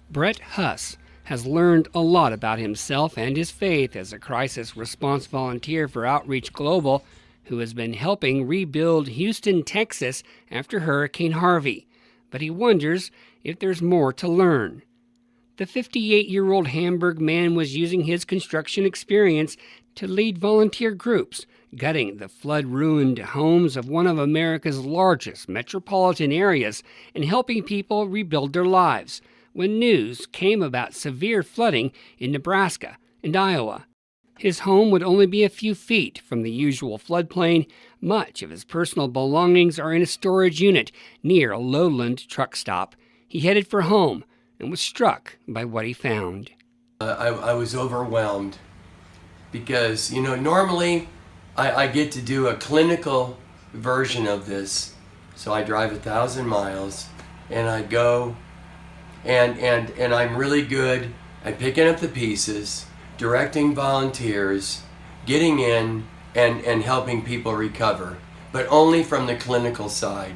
Brett Huss has learned a lot about himself and his faith as a crisis response volunteer for Outreach Global, who has been helping rebuild Houston, Texas after Hurricane Harvey. But he wonders if there's more to learn. The 58-year-old Hamburg man was using his construction experience to lead volunteer groups, gutting the flood-ruined homes of one of America's largest metropolitan areas and helping people rebuild their lives when news came about severe flooding in Nebraska and Iowa. His home would only be a few feet from the usual floodplain. Much of his personal belongings are in a storage unit near a lowland truck stop. He headed for home and was struck by what he found. I was overwhelmed because, normally I get to do a clinical version of this. So I drive 1,000 miles and I go and I'm really good at picking up the pieces, directing volunteers, getting in and helping people recover, but only from the clinical side.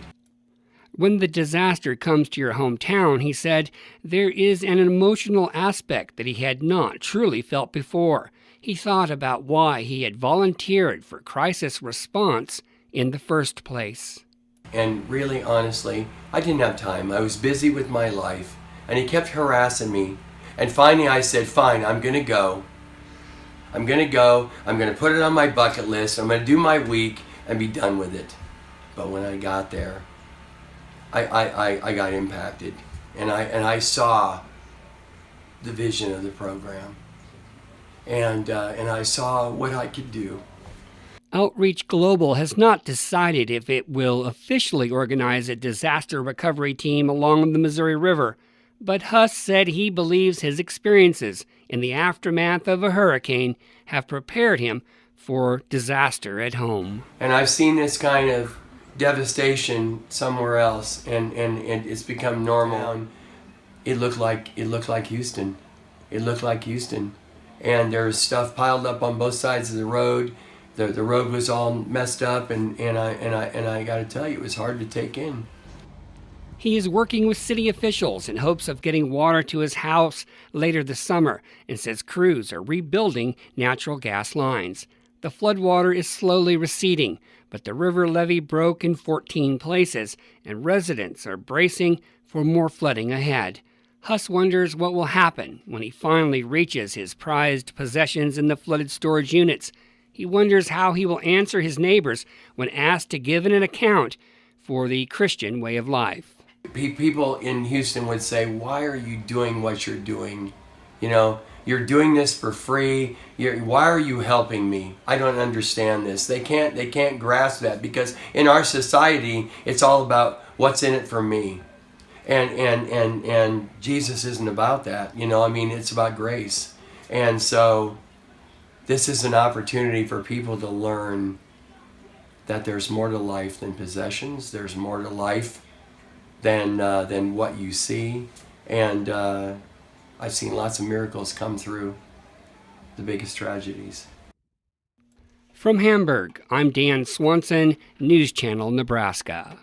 When the disaster comes to your hometown, he said, there is an emotional aspect that he had not truly felt before. He thought about why he had volunteered for crisis response in the first place. And really, honestly, I didn't have time. I was busy with my life, and he kept harassing me. And finally I said, fine, I'm going to go. I'm going to put it on my bucket list. I'm going to do my week and be done with it. But when I got there, I got impacted, and I saw the vision of the program, and I saw what I could do. Outreach Global has not decided if it will officially organize a disaster recovery team along the Missouri River, but Huss said he believes his experiences in the aftermath of a hurricane have prepared him for disaster at home. And I've seen this kind of devastation somewhere else, and it's become normal. And it looked like Houston. It looked like Houston, and there was stuff piled up on both sides of the road. The road was all messed up, and I got to tell you, it was hard to take in. He is working with city officials in hopes of getting water to his house later this summer, and says crews are rebuilding natural gas lines. The floodwater is slowly receding, but the river levee broke in 14 places, and residents are bracing for more flooding ahead. Huss wonders what will happen when he finally reaches his prized possessions in the flooded storage units. He wonders how he will answer his neighbors when asked to give an account for the Christian way of life. People in Houston would say, why are you doing what you're doing? You're doing this for free. Why are you helping me? I don't understand this. They can't grasp that, because in our society, it's all about what's in it for me. And Jesus isn't about that. It's about grace. And so this is an opportunity for people to learn that there's more to life than possessions. There's more to life than what you see. And I've seen lots of miracles come through the biggest tragedies. From Hamburg, I'm Dan Swanson, News Channel, Nebraska.